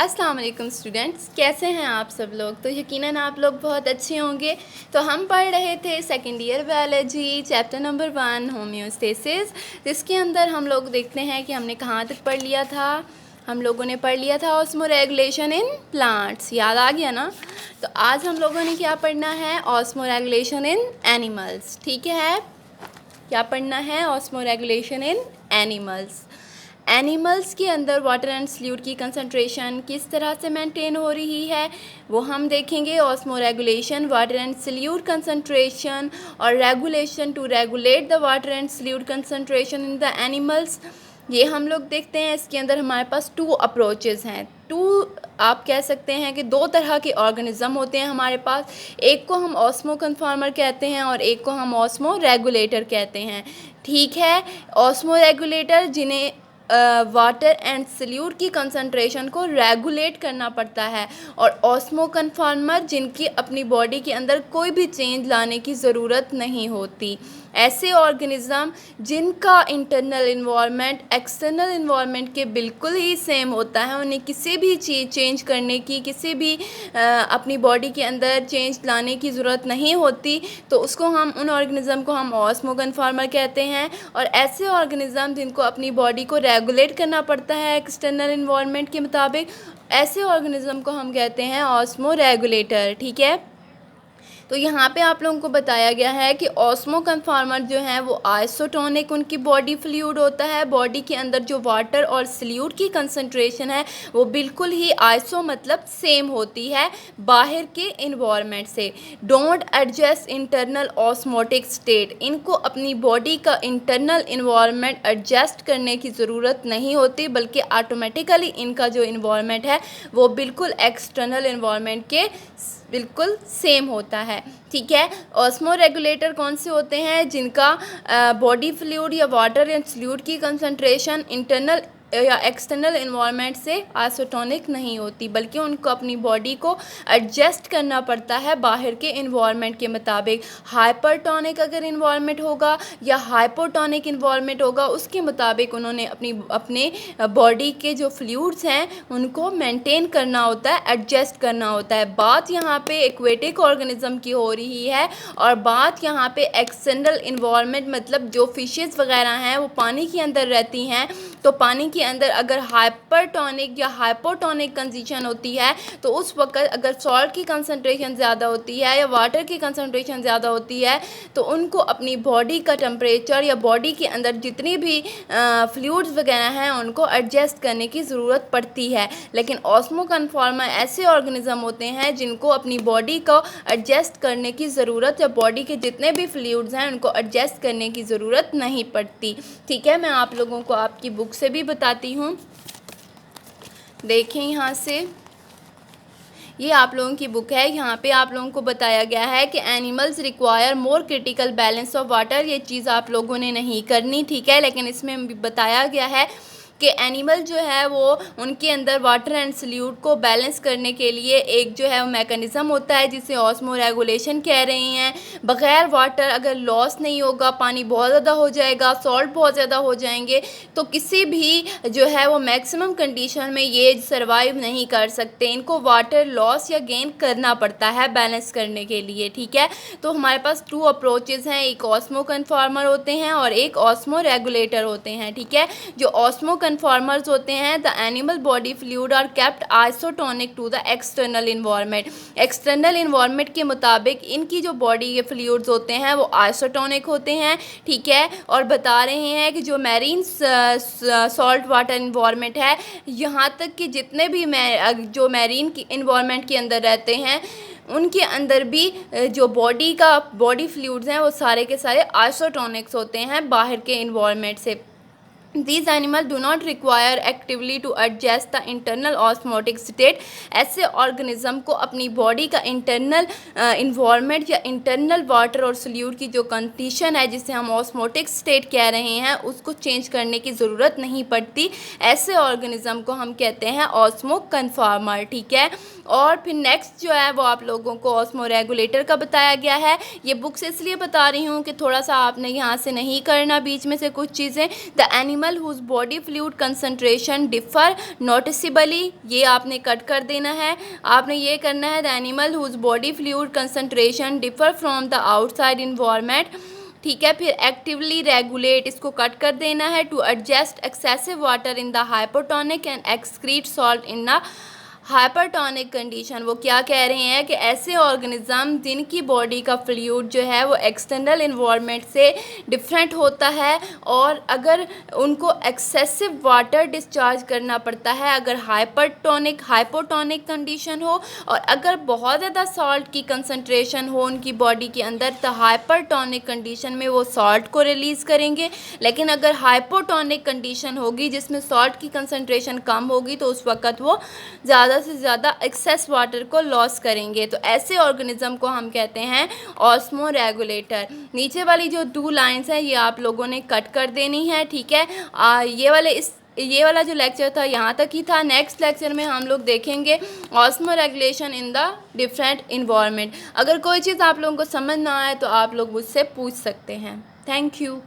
अस्सलाम वालेकुम स्टूडेंट्स, कैसे हैं आप सब लोग। तो यकीनन आप लोग बहुत अच्छे होंगे। तो हम पढ़ रहे थे second year biology chapter number 1 homeostasis, जिसके अंदर हम लोग देखते हैं कि हमने कहाँ तक पढ़ लिया था। हम लोगों ने पढ़ लिया था ऑस्मोरेगुलेशन इन प्लांट्स, याद आ गया ना। तो आज हम लोगों ने क्या पढ़ना है, ऑस्मोरेगुलेशन इन एनिमल्स। ठीक है, क्या पढ़ना है, ऑस्मोरेगुलेशन इन एनिमल्स। एनिमल्स के अंदर वाटर एंड सल्यूट की कंसंट्रेशन किस तरह से मेंटेन हो रही है वो हम देखेंगे। Osmoregulation, water and solute concentration और regulation to regulate the water and solute concentration in the animals, ये हम लोग देखते हैं। इसके अंदर हमारे पास 2 अप्रोचेस हैं। आप कह सकते हैं कि 2 तरह के ऑर्गेनिज्म होते हैं हमारे पास। एक को हम ऑस्मो कन्फॉर्मर कहते हैं और एक को हम ऑस्मो रेगुलेटर कहते हैं। ठीक है, ऑस्मो रेगुलेटर जिन्हें वाटर एंड सल्यूट की कंसंट्रेशन को रेगुलेट करना पड़ता है, और ऑस्मो कन्फॉर्मर जिनकी अपनी बॉडी के अंदर कोई भी चेंज लाने की ज़रूरत नहीं होती। ऐसे ऑर्गेनिज़म जिनका इंटरनल इन्वायरमेंट एक्सटर्नल इन्वायरमेंट के बिल्कुल ही सेम होता है, उन्हें किसी भी चीज़ चेंज करने की, किसी भी अपनी बॉडी के अंदर चेंज लाने की ज़रूरत नहीं होती, तो उसको हम उन ऑर्गेनिज़म को हम ऑस्मो कन्फॉर्मर कहते हैं। और ऐसे ऑर्गेनिज़म जिनको अपनी बॉडी को रेगुलेट करना पड़ता है एक्सटर्नल इन्वायरमेंट के मुताबिक, ऐसे ऑर्गेनिज़म को हम कहते हैं ऑस्मो रेगुलेटर। ठीक है, तो यहाँ पे आप लोगों को बताया गया है कि ऑस्मो कन्फॉर्मर जो है वो आइसोटोनिक उनकी बॉडी फ्लूइड होता है। बॉडी के अंदर जो वाटर और सल्यूट की कंसंट्रेशन है वो बिल्कुल ही आइसो मतलब सेम होती है बाहर के इन्वायरमेंट से। Don't adjust internal osmotic state, इनको अपनी बॉडी का इंटरनल इन्वायरमेंट एडजस्ट करने की ज़रूरत नहीं होती, बल्कि ऑटोमेटिकली इनका जो इन्वायरमेंट है वो बिल्कुल एक्सटर्नल इन्वायरमेंट के बिल्कुल सेम होता है। ठीक है, ऑस्मो रेगुलेटर कौन से होते हैं, जिनका बॉडी फ्लूइड या वाटर या सल्यूट की कंसंट्रेशन इंटरनल या एक्सटर्नल इन्वायरमेंट से आइसोटोनिक नहीं होती, बल्कि उनको अपनी बॉडी को एडजस्ट करना पड़ता है बाहर के इन्वायरमेंट के मुताबिक। हाइपरटोनिक अगर इन्वायरमेंट होगा या हाइपोटोनिक इन्वायरमेंट होगा, उसके मुताबिक उन्होंने अपने बॉडी के जो फ्लूइड्स हैं उनको मेंटेन करना होता है, एडजस्ट करना होता है। बात यहाँ पे एक्वेटिक ऑर्गेनिज्म की हो रही है, और बात यहाँ पे एक्सटर्नल इन्वायरमेंट मतलब जो फिशेस वगैरह हैं वो पानी के अंदर रहती हैं, तो पानी के अंदर अगर हाइपरटोनिक या हाइपोटोनिक कंडीशन होती है, तो उस वक्त अगर सॉल्ट की कंसंट्रेशन ज़्यादा होती है या वाटर की कंसंट्रेशन ज़्यादा होती है, तो उनको अपनी बॉडी का टेम्परेचर या बॉडी के अंदर जितनी भी फ्लूइड्स वगैरह हैं उनको एडजस्ट करने की ज़रूरत पड़ती है। लेकिन ऑस्मो कन्फॉर्मर ऐसे ऑर्गेनिज्म होते हैं जिनको अपनी बॉडी को एडजस्ट करने की ज़रूरत या बॉडी के जितने भी फ्लूइड्स हैं उनको एडजस्ट करने की ज़रूरत नहीं पड़ती। ठीक है, मैं आप लोगों को आपकी बुक से भी बताती हूँ। देखें यहाँ से, ये आप लोगों की बुक है। यहाँ पे आप लोगों को बताया गया है कि animals require more critical balance of water. ये चीज़ आप लोगों ने नहीं करनी, ठीक है, लेकिन इसमें बताया गया है कि एनिमल जो है वो उनके अंदर वाटर एंड सल्यूट को बैलेंस करने के लिए एक जो है वो मैकेनिज़्म होता है जिसे ऑस्मो रेगुलेशन कह रहे हैं। बग़ैर वाटर अगर लॉस नहीं होगा, पानी बहुत ज़्यादा हो जाएगा, सॉल्ट बहुत ज़्यादा हो जाएंगे, तो किसी भी जो है वो मैक्सिमम कंडीशन में ये सर्वाइव नहीं कर सकते। इनको वाटर लॉस या गेन करना पड़ता है बैलेंस करने के लिए। ठीक है, तो हमारे पास 2 अप्रोचेज़ हैं, एक ऑस्मो कन्फॉर्मर होते हैं और एक ऑस्मो रेगुलेटर होते हैं। ठीक है, जो ऑस्मो कन्फॉर्मर्स होते हैं, the animal body fluid are kept isotonic to the external environment. External environment के मुताबिक इनकी जो बॉडी के फ्लूइड्स होते हैं वो आइसोटोनिक होते हैं। ठीक है, और बता रहे हैं कि जो मैरीन सॉल्ट वाटर इन्वायरमेंट है, यहाँ तक कि जितने भी जो मैरीन की इन्वायरमेंट के अंदर रहते हैं उनके अंदर भी जो बॉडी फ्लूइड्स हैं वो सारे के सारे आइसोटोनिक्स होते हैं बाहर के इन्वायरमेंट से। These animals do not require actively to adjust the internal osmotic state। ऐसे ऑर्गेनिज्म को अपनी बॉडी का इंटरनल इन्वायरमेंट या इंटरनल वाटर और सल्यूट की जो कंडीशन है जिसे हम ऑस्मोटिक स्टेट कह रहे हैं उसको चेंज करने की ज़रूरत नहीं पड़ती। ऐसे ऑर्गेनिज्म को हम कहते हैं ऑस्मो कन्फॉर्मर। ठीक है, और फिर नेक्स्ट जो है वो आप लोगों को ऑस्मो रेगुलेटर का बताया गया है। ये बुक से इसलिए बता रही हूँ कि थोड़ा सा आपने यहाँ से नहीं करना बीच में से कुछ चीज़ें। The animal animal whose body fluid concentration differ noticeably, ये आपने कट कर देना है। आपने ये करना है the animal whose body fluid concentration differ from the outside environment, ठीक है। फिर एक्टिवली रेगुलेट, इसको कट कर देना है। To adjust excessive water in the hypotonic and excrete salt in the hypertonic condition. वो क्या कह रहे हैं कि ऐसे ऑर्गेनिज्म जिनकी बॉडी का फ्लूइड जो है वो एक्सटर्नल इन्वायरमेंट से डिफरेंट होता है और अगर उनको एक्सेसिव वाटर डिस्चार्ज करना पड़ता है, अगर हाइपोटोनिक कंडीशन हो, और अगर बहुत ज़्यादा सॉल्ट की कंसंट्रेशन हो उनकी बॉडी के अंदर, तो हाइपरटोनिक कंडीशन में वो सॉल्ट को रिलीज़ करेंगे। लेकिन अगर हाइपोटोनिक कंडीशन होगी जिसमें सॉल्ट की कंसंट्रेशन कम होगी तो उस वक़्त वो ज़्यादा से ज़्यादा एक्सेस वाटर को लॉस करेंगे। तो ऐसे ऑर्गेनिज्म को हम कहते हैं ऑस्मो रेगुलेटर। नीचे वाली जो 2 लाइंस हैं ये आप लोगों ने कट कर देनी है, ठीक है। ये वाला जो लेक्चर था यहाँ तक ही था। नेक्स्ट लेक्चर में हम लोग देखेंगे osmo regulation in the different environment. अगर कोई चीज़ आप लोगों को समझ ना आए तो आप लोग मुझसे पूछ सकते हैं। Thank you.